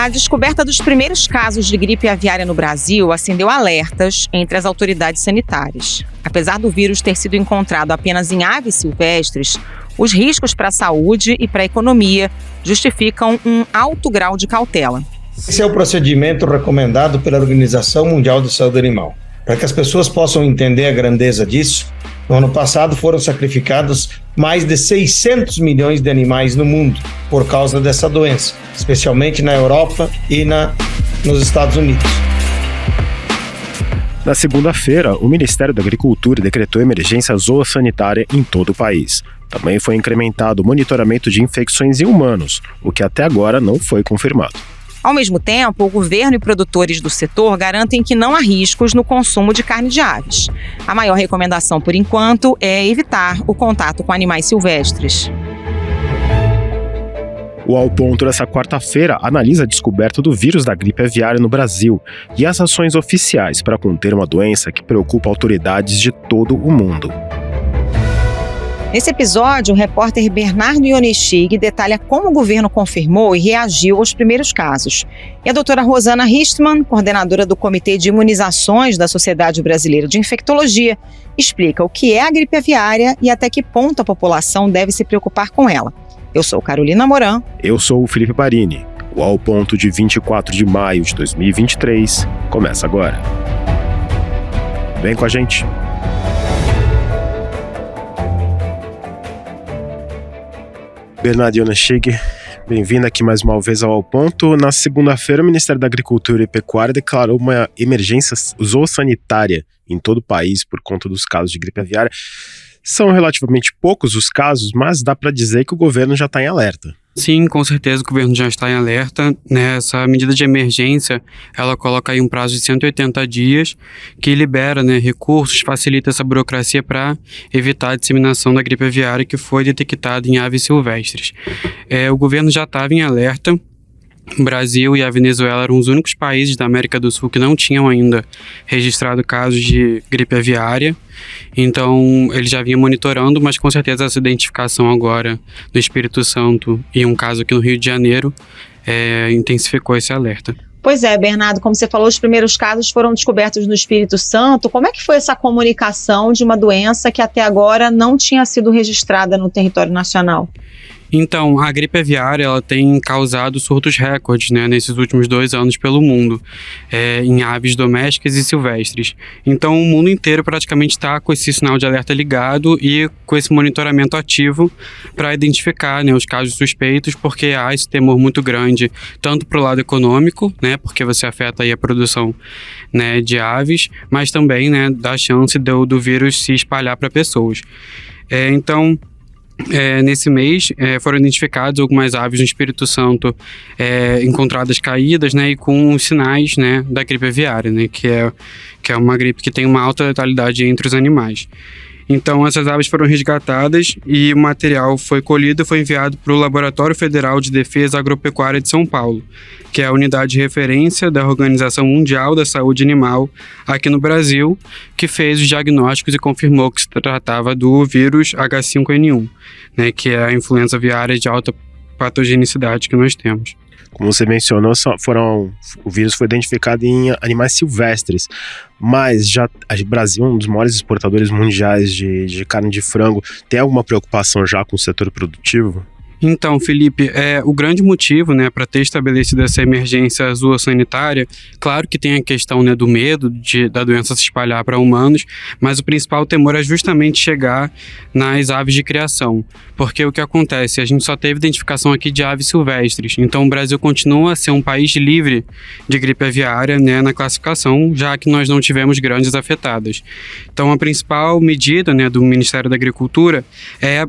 A descoberta dos primeiros casos de gripe aviária no Brasil acendeu alertas entre as autoridades sanitárias. Apesar do vírus ter sido encontrado apenas em aves silvestres, os riscos para a saúde e para a economia justificam um alto grau de cautela. Esse é o procedimento recomendado pela Organização Mundial de Saúde Animal. Para que as pessoas possam entender a grandeza disso, no ano passado foram sacrificados mais de 600 milhões de animais no mundo por causa dessa doença, especialmente na Europa e nos Estados Unidos. Na segunda-feira, o Ministério da Agricultura decretou emergência zoossanitária em todo o país. Também foi incrementado o monitoramento de infecções em humanos, o que até agora não foi confirmado. Ao mesmo tempo, o governo e produtores do setor garantem que não há riscos no consumo de carne de aves. A maior recomendação, por enquanto, é evitar o contato com animais silvestres. O Ao Ponto, dessa quarta-feira, analisa a descoberta do vírus da gripe aviária no Brasil e as ações oficiais para conter uma doença que preocupa autoridades de todo o mundo. Nesse episódio, o repórter Bernardo Ionechig detalha como o governo confirmou e reagiu aos primeiros casos. E a doutora Rosana Ristmann, coordenadora do Comitê de Imunizações da Sociedade Brasileira de Infectologia, explica o que é a gripe aviária e até que ponto a população deve se preocupar com ela. Eu sou Carolina Moran. Eu sou o Felipe Barini. O Ao Ponto de 24 de maio de 2023 começa agora. Vem com a gente. Bernardo Ionechig, bem-vindo aqui mais uma vez ao Ponto. Na segunda-feira, o Ministério da Agricultura e Pecuária declarou uma emergência zoossanitária em todo o país por conta dos casos de gripe aviária. São relativamente poucos os casos, mas dá para dizer que o governo já está em alerta. Sim, com certeza o governo já está em alerta, né? Essa medida de emergência, ela coloca aí um prazo de 180 dias, que libera, né, recursos, facilita essa burocracia para evitar a disseminação da gripe aviária que foi detectada em aves silvestres. O governo já estava em alerta. O Brasil e a Venezuela eram os únicos países da América do Sul que não tinham ainda registrado casos de gripe aviária. Então, ele já vinha monitorando, mas com certeza essa identificação agora do Espírito Santo e um caso aqui no Rio de Janeiro intensificou esse alerta. Pois é, Bernardo, como você falou, os primeiros casos foram descobertos no Espírito Santo. Como é que foi essa comunicação de uma doença que até agora não tinha sido registrada no território nacional? Então, a gripe aviária ela tem causado surtos recordes, né, nesses últimos 2 anos pelo mundo, em aves domésticas e silvestres. Então, o mundo inteiro praticamente está com esse sinal de alerta ligado e com esse monitoramento ativo para identificar, né, os casos suspeitos, porque há esse temor muito grande, tanto para o lado econômico, né, porque você afeta aí a produção, né, de aves, mas também, né, da chance do vírus se espalhar para pessoas. Nesse mês foram identificadas algumas aves no Espírito Santo encontradas caídas, né, e com os sinais, né, da gripe aviária, né, que é uma gripe que tem uma alta letalidade entre os animais. Então, essas aves foram resgatadas e o material foi colhido e foi enviado para o Laboratório Federal de Defesa Agropecuária de São Paulo, que é a unidade de referência da Organização Mundial da Saúde Animal aqui no Brasil, que fez os diagnósticos e confirmou que se tratava do vírus H5N1, né, que é a influenza aviária de alta patogenicidade que nós temos. Como você mencionou, o vírus foi identificado em animais silvestres, mas o Brasil é um dos maiores exportadores mundiais de carne de frango. Tem alguma preocupação já com o setor produtivo? Então, Felipe, o grande motivo, né, para ter estabelecido essa emergência zoossanitária, claro que tem a questão, né, do medo da doença se espalhar para humanos, mas o principal temor é justamente chegar nas aves de criação, porque o que acontece? A gente só teve identificação aqui de aves silvestres, então o Brasil continua a ser um país livre de gripe aviária, né, na classificação, já que nós não tivemos grandes afetadas. Então, a principal medida, né, do Ministério da Agricultura é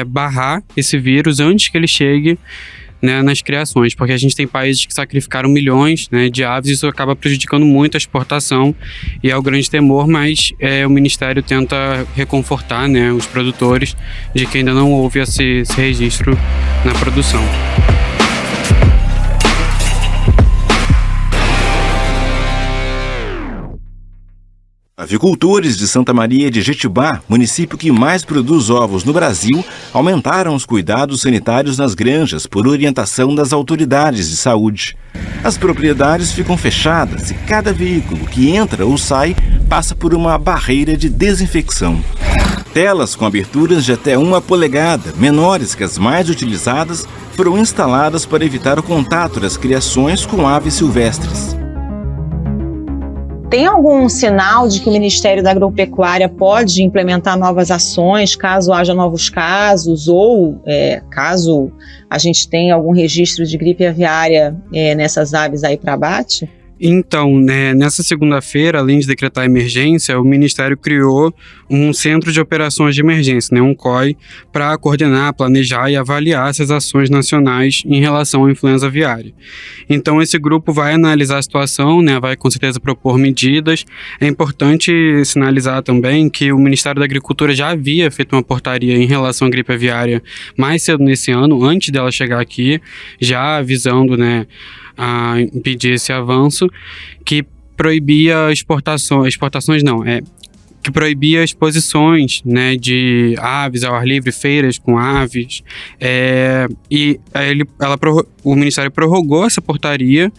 barrar esse vírus antes que ele chegue, né, nas criações, porque a gente tem países que sacrificaram milhões, né, de aves e isso acaba prejudicando muito a exportação e é o grande temor, mas o Ministério tenta reconfortar, né, os produtores de que ainda não houve esse registro na produção. Avicultores de Santa Maria de Jetibá, município que mais produz ovos no Brasil, aumentaram os cuidados sanitários nas granjas por orientação das autoridades de saúde. As propriedades ficam fechadas e cada veículo que entra ou sai passa por uma barreira de desinfecção. Telas com aberturas de até 1 polegada, menores que as mais utilizadas, foram instaladas para evitar o contato das criações com aves silvestres. Tem algum sinal de que o Ministério da Agropecuária pode implementar novas ações caso haja novos casos ou caso a gente tenha algum registro de gripe aviária nessas aves aí para abate? Então, nessa segunda-feira, além de decretar emergência, o Ministério criou um Centro de Operações de Emergência, um COI, para coordenar, planejar e avaliar essas ações nacionais em relação à influenza aviária. Então, esse grupo vai analisar a situação, vai com certeza propor medidas. É importante sinalizar também que o Ministério da Agricultura já havia feito uma portaria em relação à gripe aviária mais cedo nesse ano, antes dela chegar aqui, já avisando, a impedir esse avanço, que proibia que proibia exposições, de aves ao ar livre, feiras com aves, o Ministério prorrogou essa portaria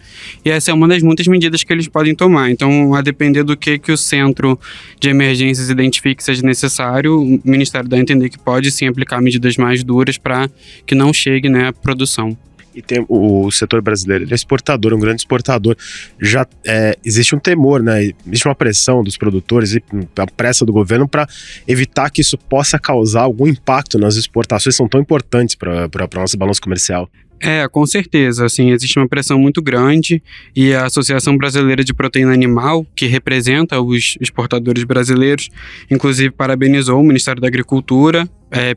e essa é uma das muitas medidas que eles podem tomar. Então, a depender do que o Centro de Emergências identifique que seja necessário, o Ministério dá a entender que pode sim aplicar medidas mais duras para que não chegue à produção. E tem o setor brasileiro, ele é exportador, um grande exportador. Já existe um temor, existe uma pressão dos produtores e a pressa do governo para evitar que isso possa causar algum impacto nas exportações que são tão importantes para o nosso balanço comercial. Com certeza, existe uma pressão muito grande e a Associação Brasileira de Proteína Animal, que representa os exportadores brasileiros, inclusive parabenizou o Ministério da Agricultura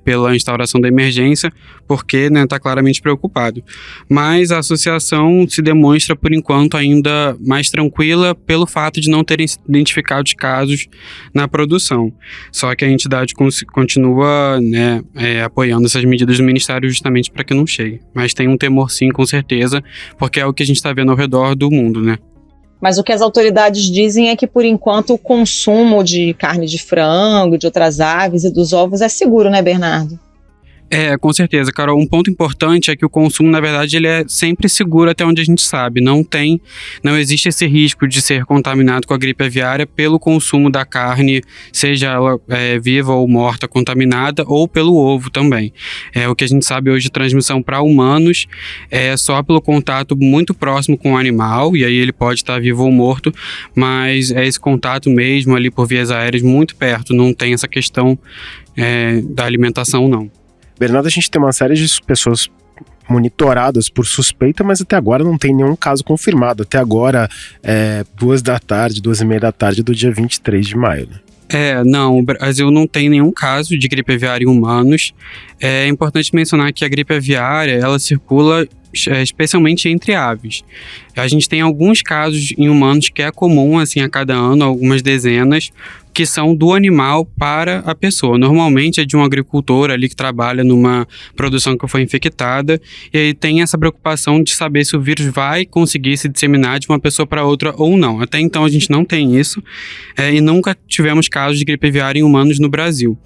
pela instauração da emergência, porque está claramente preocupado. Mas a associação se demonstra, por enquanto, ainda mais tranquila pelo fato de não terem identificado os casos na produção. Só que a entidade continua apoiando essas medidas do Ministério justamente para que não chegue. Mas tem um temor sim, com certeza, porque é o que a gente está vendo ao redor do mundo, Mas o que as autoridades dizem é que, por enquanto, o consumo de carne de frango, de outras aves e dos ovos é seguro, Bernardo? Com certeza, Carol. Um ponto importante é que o consumo, na verdade, ele é sempre seguro até onde a gente sabe. Não existe esse risco de ser contaminado com a gripe aviária pelo consumo da carne, seja ela viva ou morta, contaminada, ou pelo ovo também. O que a gente sabe hoje de transmissão para humanos é só pelo contato muito próximo com o animal, e aí ele pode estar vivo ou morto, mas é esse contato mesmo ali por vias aéreas muito perto, não tem essa questão da alimentação, não. Bernardo, a gente tem uma série de pessoas monitoradas por suspeita, mas até agora não tem nenhum caso confirmado. Até agora, 2h30 da tarde do dia 23 de maio. Não, o Brasil não tem nenhum caso de gripe aviária em humanos. É importante mencionar que a gripe aviária, ela circula especialmente entre aves. A gente tem alguns casos em humanos que é comum, a cada ano, algumas dezenas, que são do animal para a pessoa. Normalmente é de um agricultor ali que trabalha numa produção que foi infectada, e aí tem essa preocupação de saber se o vírus vai conseguir se disseminar de uma pessoa para outra ou não. Até então a gente não tem isso, e nunca tivemos casos de gripe aviária em humanos no Brasil.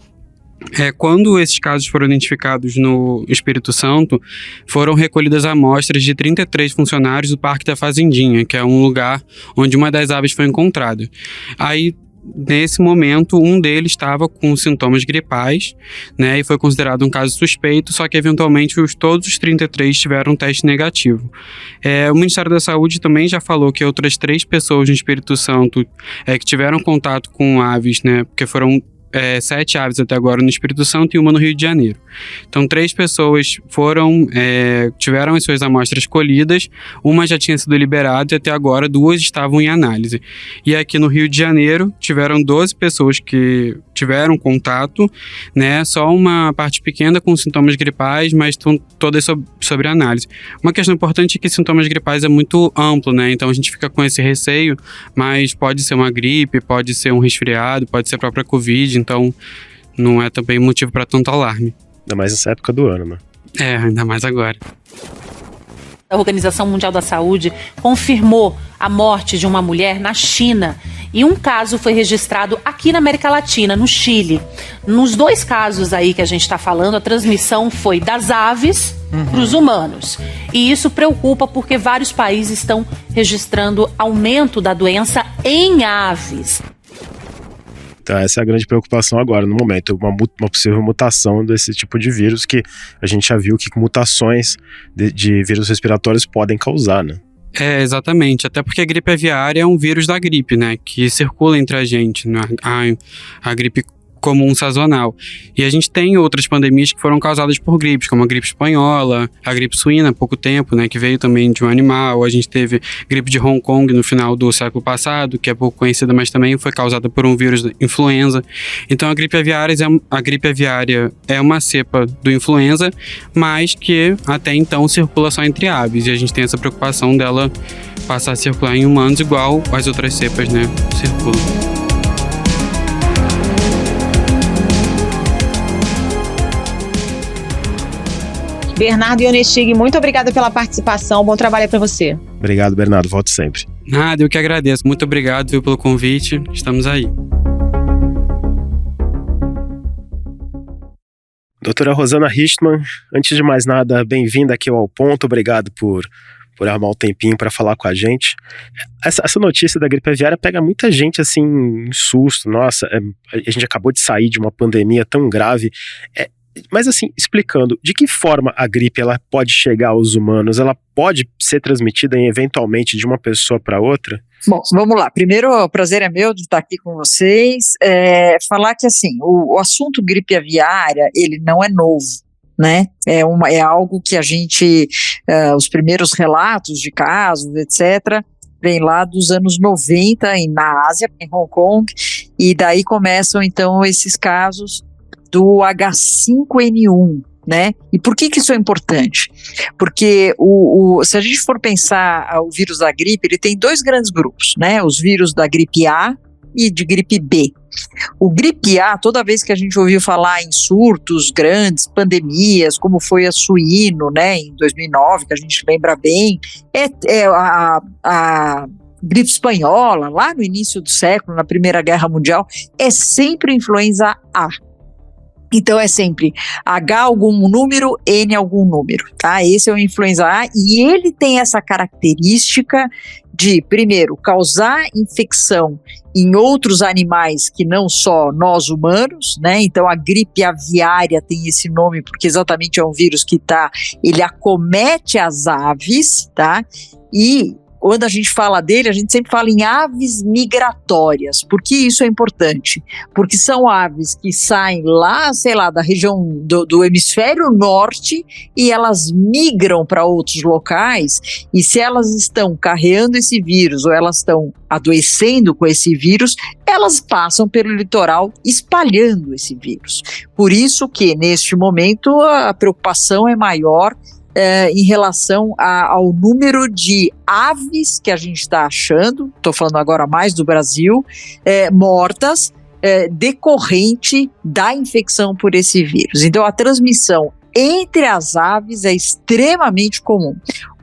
Quando esses casos foram identificados no Espírito Santo, foram recolhidas amostras de 33 funcionários do Parque da Fazendinha, que é um lugar onde uma das aves foi encontrada. Aí, nesse momento, um deles estava com sintomas gripais, e foi considerado um caso suspeito, só que eventualmente todos os 33 tiveram um teste negativo. O Ministério da Saúde também já falou que outras 3 pessoas no Espírito Santo que tiveram contato com aves, porque foram 7 aves até agora no Espírito Santo e uma no Rio de Janeiro. Então 3 pessoas tiveram as suas amostras colhidas, uma já tinha sido liberada e até agora 2 estavam em análise. E aqui no Rio de Janeiro tiveram 12 pessoas que tiveram contato, só uma parte pequena com sintomas gripais, mas estão todas sobre análise. Uma questão importante é que sintomas gripais é muito amplo, então a gente fica com esse receio, mas pode ser uma gripe, pode ser um resfriado, pode ser a própria Covid, então não é também motivo para tanto alarme. Ainda mais nessa época do ano, ainda mais agora. A Organização Mundial da Saúde confirmou a morte de uma mulher na China e um caso foi registrado aqui na América Latina, no Chile. Nos 2 casos aí que a gente está falando, a transmissão foi das aves para os humanos. E isso preocupa porque vários países estão registrando aumento da doença em aves. Então essa é a grande preocupação agora, no momento, uma possível mutação desse tipo de vírus, que a gente já viu que mutações de vírus respiratórios podem causar, né? Exatamente, até porque a gripe aviária é um vírus da gripe, né, que circula entre a gente, né? A gripe comum sazonal. E a gente tem outras pandemias que foram causadas por gripes, como a gripe espanhola, a gripe suína há pouco tempo, né, que veio também de um animal. A gente teve gripe de Hong Kong no final do século passado, que é pouco conhecida, mas também foi causada por um vírus da influenza. Então a gripe aviária é uma cepa do influenza, mas que até então circula só entre aves, e a gente tem essa preocupação dela passar a circular em humanos igual as outras cepas, né, circulam. Bernardo Ionestig, muito obrigada pela participação. Bom trabalho para você. Obrigado, Bernardo. Volto sempre. Nada, eu que agradeço. Muito obrigado, viu, pelo convite. Estamos aí. Doutora Rosana Richtmann, antes de mais nada, bem-vinda aqui ao Ponto. Obrigado por arrumar um tempinho para falar com a gente. Essa notícia da gripe aviária pega muita gente assim em susto. Nossa, a gente acabou de sair de uma pandemia tão grave. Mas assim, explicando, de que forma a gripe ela pode chegar aos humanos? Ela pode ser transmitida eventualmente de uma pessoa para outra? Bom, vamos lá. Primeiro, o prazer é meu de estar aqui com vocês. Falar que assim, o assunto gripe aviária, ele não é novo, né? É algo que a gente, os primeiros relatos de casos, etc., vem lá dos anos 90 na Ásia, em Hong Kong, e daí começam então esses casos do H5N1, né? E por que isso é importante? Porque se a gente for pensar o vírus da gripe, ele tem 2 grandes grupos, né? Os vírus da gripe A e de gripe B. O gripe A, toda vez que a gente ouviu falar em surtos grandes, pandemias, como foi a suíno, né, em 2009, que a gente lembra bem, a gripe espanhola, lá no início do século, na Primeira Guerra Mundial, é sempre influenza A. Então é sempre H algum número, N algum número, tá? Esse é o influenza A e ele tem essa característica de, primeiro, causar infecção em outros animais que não só nós humanos, né? Então a gripe aviária tem esse nome porque exatamente é um vírus que ele acomete as aves, tá? E quando a gente fala dele, a gente sempre fala em aves migratórias. Por que isso é importante? Porque são aves que saem lá, sei lá, da região do hemisfério norte e elas migram para outros locais, e se elas estão carregando esse vírus ou elas estão adoecendo com esse vírus, elas passam pelo litoral espalhando esse vírus. Por isso que, neste momento, a preocupação é maior em relação ao número de aves que a gente está achando, estou falando agora mais do Brasil, mortas decorrente da infecção por esse vírus. Então a transmissão entre as aves é extremamente comum.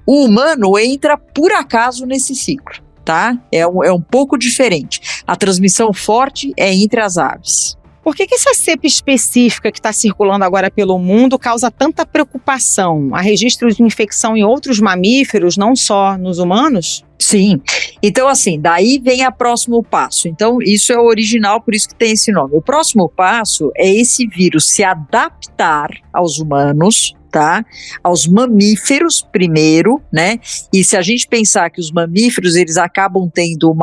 O humano entra por acaso nesse ciclo, tá? É um pouco diferente. A transmissão forte é entre as aves. Por que essa cepa específica que está circulando agora pelo mundo causa tanta preocupação? Há registros de infecção em outros mamíferos, não só nos humanos? Sim, então assim, daí vem o próximo passo. Então isso é o original, por isso que tem esse nome. O próximo passo é esse vírus se adaptar aos humanos, tá? Aos mamíferos primeiro, né? E se a gente pensar que os mamíferos, eles acabam tendo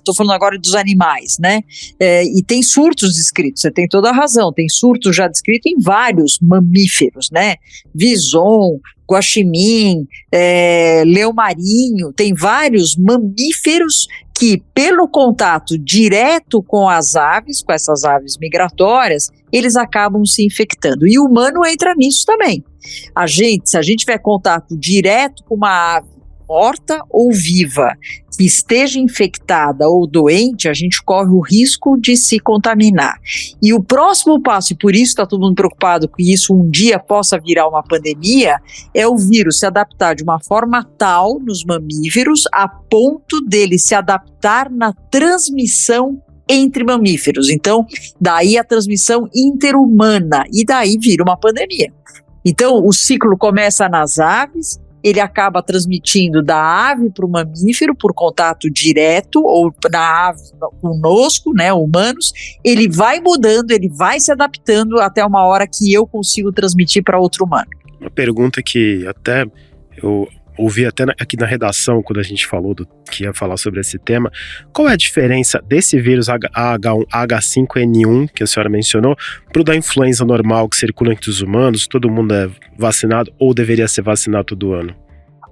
tô falando agora dos animais, né? E tem surtos descritos, você tem toda a razão, tem surtos já descritos em vários mamíferos, né? Bison, guaxinim, leão marinho, tem vários mamíferos que, pelo contato direto com as aves, com essas aves migratórias, eles acabam se infectando. E o humano entra nisso também. Se a gente tiver contato direto com uma ave morta ou viva, que esteja infectada ou doente, a gente corre o risco de se contaminar. E o próximo passo, e por isso está todo mundo preocupado que isso um dia possa virar uma pandemia, é o vírus se adaptar de uma forma tal nos mamíferos, a ponto dele se adaptar na transmissão entre mamíferos. Então, daí a transmissão interhumana, e daí vira uma pandemia. Então, o ciclo começa nas aves, ele acaba transmitindo da ave para o mamífero por contato direto, ou da ave conosco, né, humanos, ele vai mudando, ele vai se adaptando até uma hora que eu consigo transmitir para outro humano. Uma pergunta que até eu ouvi até aqui na redação, quando a gente falou que ia falar sobre esse tema, qual é a diferença desse vírus H5N1, que a senhora mencionou, para o da influenza normal que circula entre os humanos? Todo mundo é vacinado ou deveria ser vacinado todo ano?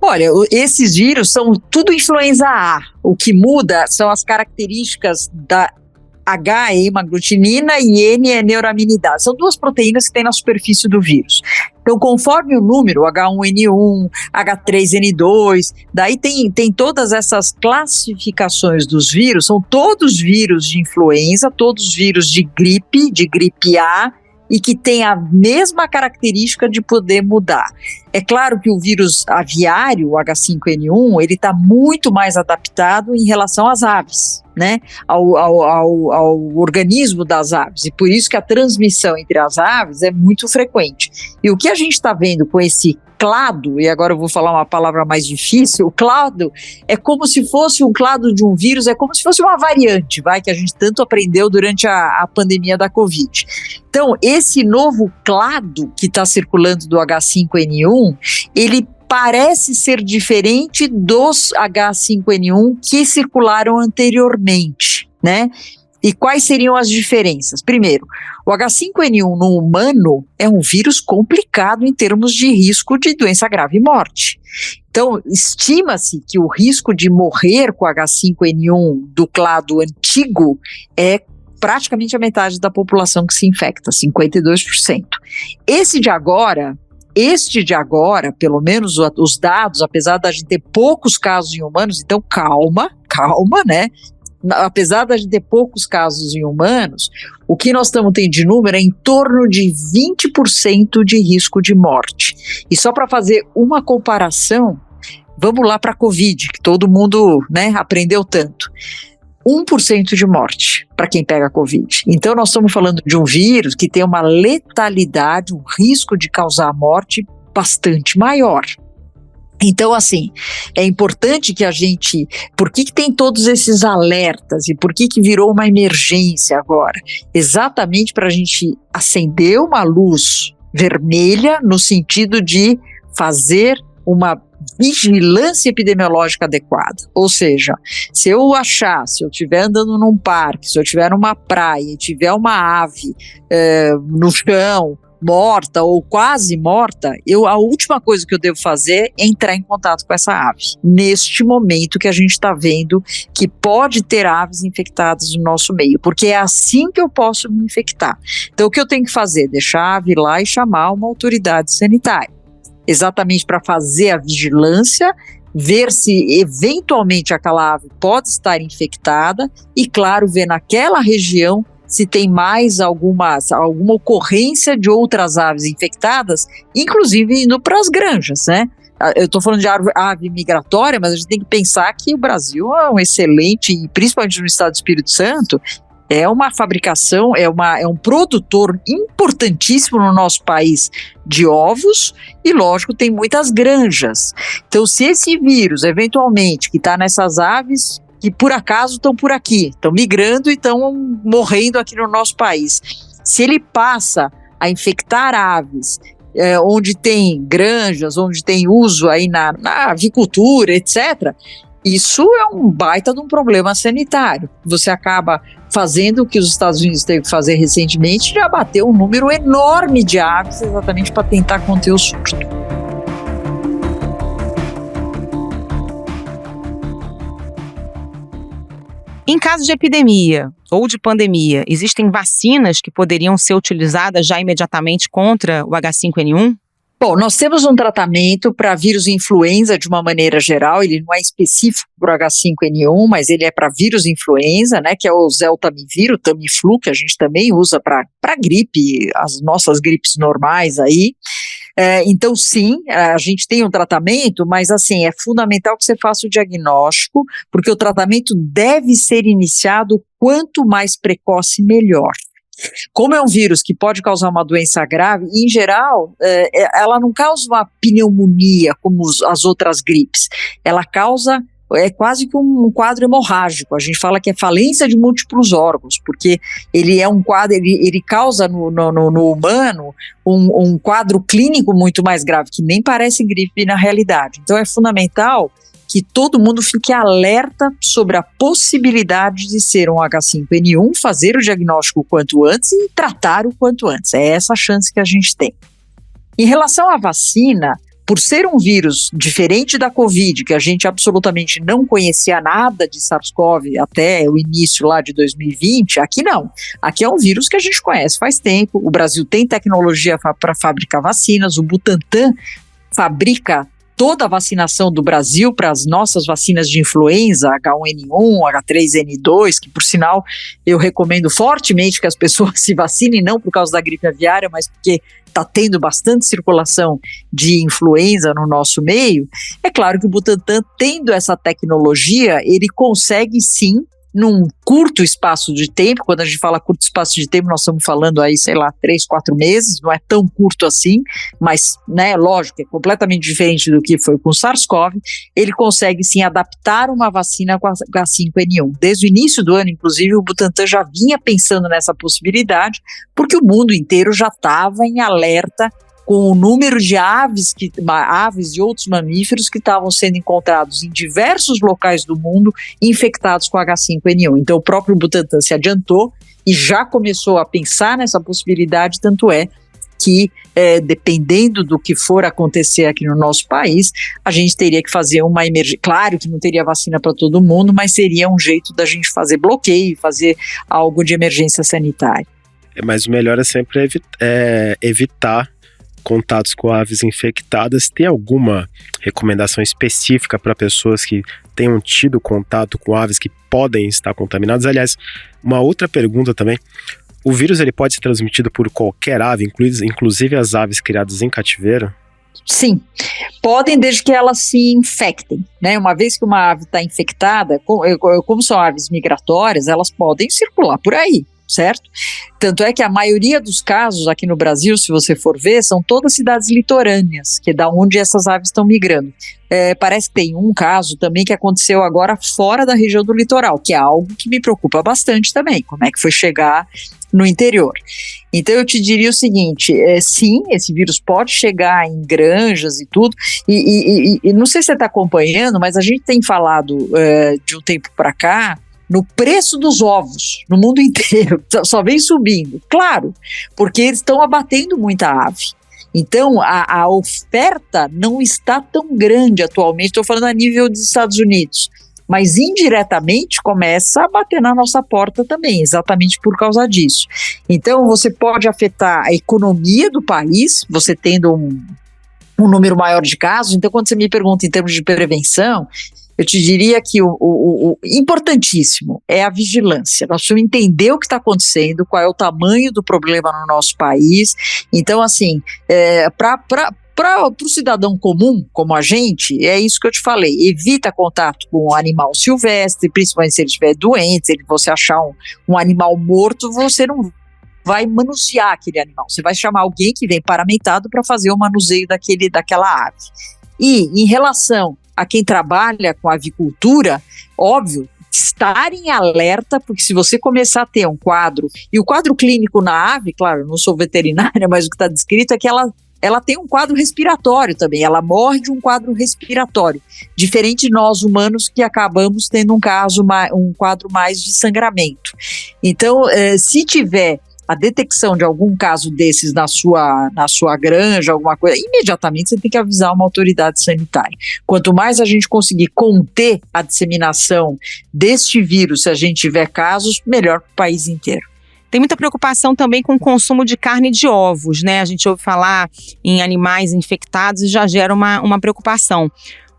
Olha, esses vírus são tudo influenza A. O que muda são as características da H é hemaglutinina e N é neuraminidase. São duas proteínas que tem na superfície do vírus. Então, conforme o número, H1N1, H3N2, daí tem todas essas classificações dos vírus, são todos vírus de influenza, todos vírus de gripe A, e que tem a mesma característica de poder mudar. É claro que o vírus aviário, o H5N1, ele está muito mais adaptado em relação às aves, né? Ao organismo das aves, e por isso que a transmissão entre as aves é muito frequente. E o que a gente está vendo com esse clado, e agora eu vou falar uma palavra mais difícil, o clado é como se fosse um clado de um vírus, é como se fosse uma variante, que a gente tanto aprendeu durante a pandemia da Covid. Então, esse novo clado que está circulando do H5N1, ele parece ser diferente dos H5N1 que circularam anteriormente, né? E quais seriam as diferenças? Primeiro, o H5N1 no humano é um vírus complicado em termos de risco de doença grave e morte. Então, estima-se que o risco de morrer com H5N1 do clado antigo é praticamente a metade da população que se infecta, 52%. Este de agora, pelo menos os dados, apesar da gente ter poucos casos em humanos, então calma, né? Apesar de ter poucos casos em humanos, o que nós estamos tendo de número é em torno de 20% de risco de morte. E só para fazer uma comparação, vamos lá para a Covid, que todo mundo, né, aprendeu tanto. 1% de morte para quem pega a Covid. Então nós estamos falando de um vírus que tem uma letalidade, um risco de causar morte bastante maior. Então, assim, é importante que a gente... Por que tem todos esses alertas e por que virou uma emergência agora? Exatamente para a gente acender uma luz vermelha no sentido de fazer uma vigilância epidemiológica adequada. Ou seja, se eu estiver andando num parque, se eu estiver numa praia e tiver uma ave no chão, morta ou quase morta, a última coisa que eu devo fazer é entrar em contato com essa ave. Neste momento que a gente está vendo que pode ter aves infectadas no nosso meio, porque é assim que eu posso me infectar. Então o que eu tenho que fazer? Deixar a ave lá e chamar uma autoridade sanitária. Exatamente para fazer a vigilância, ver se eventualmente aquela ave pode estar infectada e, claro, ver naquela região se tem mais alguma ocorrência de outras aves infectadas, inclusive indo para as granjas, né? Eu estou falando de ave migratória, mas a gente tem que pensar que o Brasil é um excelente, e principalmente no estado do Espírito Santo, é uma fabricação, é um produtor importantíssimo no nosso país de ovos e, lógico, tem muitas granjas. Então, se esse vírus, eventualmente, que está nessas aves que por acaso estão por aqui, estão migrando e estão morrendo aqui no nosso país, se ele passa a infectar aves onde tem granjas, onde tem uso aí na avicultura, etc., isso é um baita de um problema sanitário. Você acaba fazendo o que os Estados Unidos teve que fazer recentemente, de abater um número enorme de aves exatamente para tentar conter o surto. Em caso de epidemia ou de pandemia, existem vacinas que poderiam ser utilizadas já imediatamente contra o H5N1? Bom, nós temos um tratamento para vírus influenza de uma maneira geral, ele não é específico para o H5N1, mas ele é para vírus influenza, né, que é o Zeltamivir, o Tamiflu, que a gente também usa para gripe, as nossas gripes normais aí. Então, sim, a gente tem um tratamento, mas assim, é fundamental que você faça o diagnóstico, porque o tratamento deve ser iniciado quanto mais precoce, melhor. Como é um vírus que pode causar uma doença grave, em geral, ela não causa uma pneumonia como as outras gripes, ela causa quase que um quadro hemorrágico. A gente fala que é falência de múltiplos órgãos, porque ele é um quadro, ele causa no humano um quadro clínico muito mais grave, que nem parece gripe na realidade. Então é fundamental que todo mundo fique alerta sobre a possibilidade de ser um H5N1, fazer o diagnóstico o quanto antes e tratar o quanto antes. É essa a chance que a gente tem. Em relação à vacina, por ser um vírus diferente da Covid, que a gente absolutamente não conhecia nada de SARS-CoV até o início lá de 2020, aqui não. Aqui é um vírus que a gente conhece faz tempo, o Brasil tem tecnologia para fabricar vacinas, o Butantan fabrica toda a vacinação do Brasil para as nossas vacinas de influenza, H1N1, H3N2, que por sinal eu recomendo fortemente que as pessoas se vacinem, não por causa da gripe aviária, mas porque está tendo bastante circulação de influenza no nosso meio. É claro que o Butantan, tendo essa tecnologia, ele consegue sim, num curto espaço de tempo, quando a gente fala curto espaço de tempo, nós estamos falando aí, 3, 4 meses, não é tão curto assim, mas, né, lógico, é completamente diferente do que foi com o SARS-CoV, ele consegue sim adaptar uma vacina com a H5N1. Desde o início do ano, inclusive, o Butantan já vinha pensando nessa possibilidade, porque o mundo inteiro já estava em alerta com o número de aves e outros mamíferos que estavam sendo encontrados em diversos locais do mundo infectados com H5N1. Então o próprio Butantan se adiantou e já começou a pensar nessa possibilidade, tanto é que, dependendo do que for acontecer aqui no nosso país, a gente teria que fazer uma emergência. Claro que não teria vacina para todo mundo, mas seria um jeito da gente fazer bloqueio, fazer algo de emergência sanitária. Mas o melhor é sempre evitar contatos com aves infectadas. Tem alguma recomendação específica para pessoas que tenham tido contato com aves que podem estar contaminadas? Aliás, uma outra pergunta também, o vírus ele pode ser transmitido por qualquer ave, inclusive as aves criadas em cativeiro? Sim, podem desde que elas se infectem, né? Uma vez que uma ave está infectada, como são aves migratórias, elas podem circular por aí, certo? Tanto é que a maioria dos casos aqui no Brasil, se você for ver, são todas cidades litorâneas, que é da onde essas aves estão migrando. Parece que tem um caso também que aconteceu agora fora da região do litoral, que é algo que me preocupa bastante também, como é que foi chegar no interior. Então eu te diria o seguinte, sim, esse vírus pode chegar em granjas e tudo, e não sei se você está acompanhando, mas a gente tem falado de um tempo para cá, no preço dos ovos, no mundo inteiro, só vem subindo, claro, porque eles estão abatendo muita ave. Então, a oferta não está tão grande atualmente, estou falando a nível dos Estados Unidos, mas indiretamente começa a bater na nossa porta também, exatamente por causa disso. Então, você pode afetar a economia do país, você tendo um número maior de casos. Então, quando você me pergunta em termos de prevenção, eu te diria que o importantíssimo é a vigilância. Nós precisamos entender o que está acontecendo, qual é o tamanho do problema no nosso país. Então, assim, para o cidadão comum, como a gente, é isso que eu te falei, evita contato com o animal silvestre, principalmente se ele estiver doente, se você achar um animal morto, você não vai manusear aquele animal, você vai chamar alguém que vem paramentado para fazer o manuseio daquela ave. E em relação a quem trabalha com avicultura, óbvio, estar em alerta, porque se você começar a ter um quadro, e o quadro clínico na ave, claro, eu não sou veterinária, mas o que está descrito é que ela tem um quadro respiratório também, ela morre de um quadro respiratório, diferente de nós humanos que acabamos tendo um quadro mais de sangramento. Então, se tiver a detecção de algum caso desses na sua granja, alguma coisa, imediatamente você tem que avisar uma autoridade sanitária. Quanto mais a gente conseguir conter a disseminação deste vírus, se a gente tiver casos, melhor para o país inteiro. Tem muita preocupação também com o consumo de carne e de ovos, né? A gente ouve falar em animais infectados e já gera uma preocupação.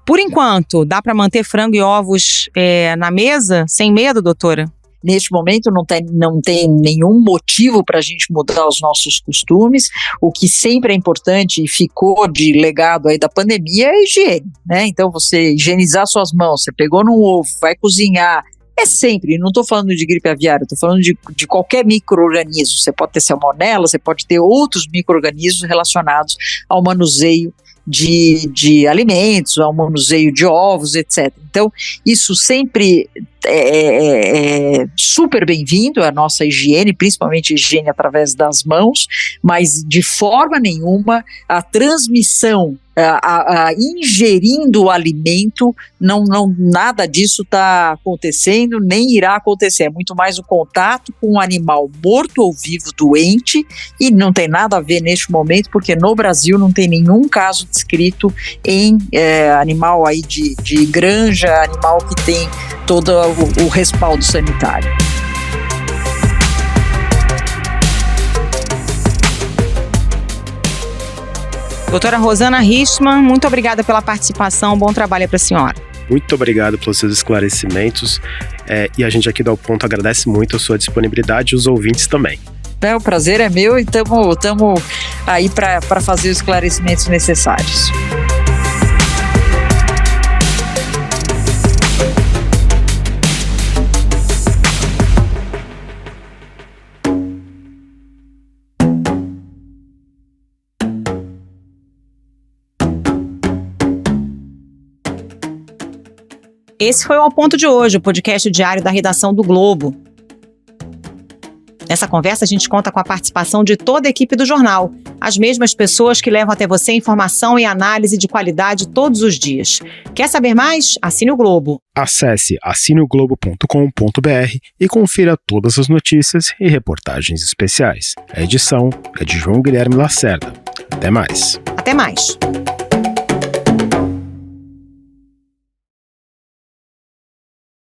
Por enquanto, dá para manter frango e ovos na mesa, sem medo, doutora? Neste momento não tem nenhum motivo para a gente mudar os nossos costumes. O que sempre é importante e ficou de legado aí da pandemia é a higiene, né? Então você higienizar suas mãos, você pegou num ovo, vai cozinhar, sempre, não estou falando de gripe aviária, estou falando de qualquer micro-organismo. Você pode ter salmonela, você pode ter outros micro-organismos relacionados ao manuseio de alimentos, ao manuseio de ovos, etc. Então, isso sempre é super bem-vindo, a nossa higiene, principalmente a higiene através das mãos, mas de forma nenhuma a transmissão, ingerindo o alimento, nada disso está acontecendo, nem irá acontecer. É muito mais o contato com um animal morto ou vivo doente, e não tem nada a ver neste momento, porque no Brasil não tem nenhum caso descrito em animal aí de granja, animal que tem todo o respaldo sanitário. Doutora Rosana Histmann, muito obrigada pela participação, bom trabalho para a senhora. Muito obrigado pelos seus esclarecimentos, e a gente aqui do Ao Ponto agradece muito a sua disponibilidade e os ouvintes também. O prazer é meu e estamos aí para fazer os esclarecimentos necessários. Esse foi o Ao Ponto de hoje, o podcast diário da redação do Globo. Nessa conversa, a gente conta com a participação de toda a equipe do jornal, as mesmas pessoas que levam até você informação e análise de qualidade todos os dias. Quer saber mais? Assine o Globo. Acesse assineoglobo.com.br e confira todas as notícias e reportagens especiais. A edição é de João Guilherme Lacerda. Até mais. Até mais.